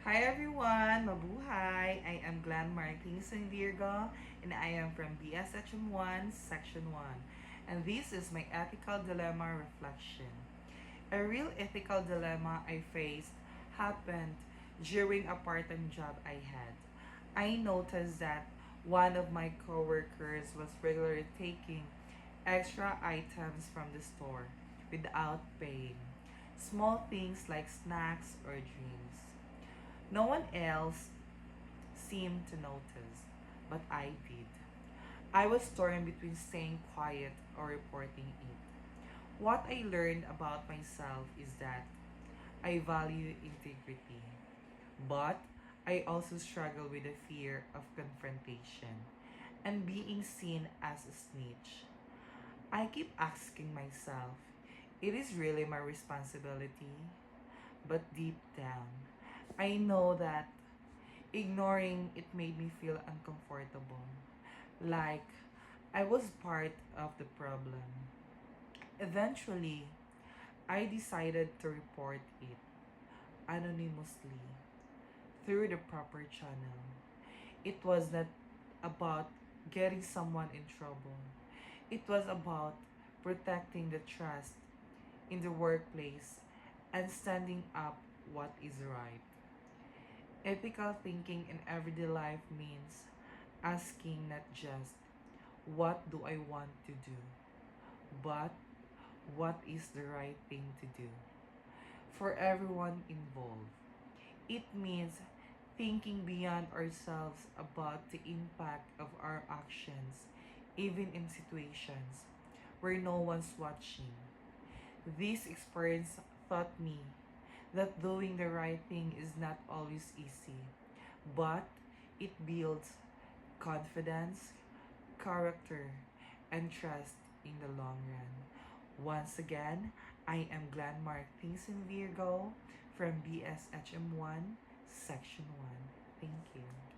Hi everyone! Mabuhay! I am Glenn Martins in Virgo and I am from BSHM1, Section 1. And this is my ethical dilemma reflection. A real ethical dilemma I faced happened during a part-time job I had. I noticed that one of my coworkers was regularly taking extra items from the store without paying. Small things like snacks or drinks. No one else seemed to notice, but I did. I was torn between staying quiet or reporting it. What I learned about myself is that I value integrity, but I also struggle with the fear of confrontation and being seen as a snitch. I keep asking myself, it is really my responsibility? But deep down, I know that ignoring it made me feel uncomfortable, like I was part of the problem. Eventually, I decided to report it anonymously through the proper channel. It was not about getting someone in trouble, it was about protecting the trust in the workplace and standing up what is right. Ethical thinking in everyday life means asking not just what do I want to do, but what is the right thing to do for everyone involved. It means thinking beyond ourselves about the impact of our actions, even in situations where no one's watching. This experience taught me that doing the right thing is not always easy, but it builds confidence, character, and trust in the long run. Once again, I am Glenn Martins in Virgo from BSHM1, Section 1. Thank you.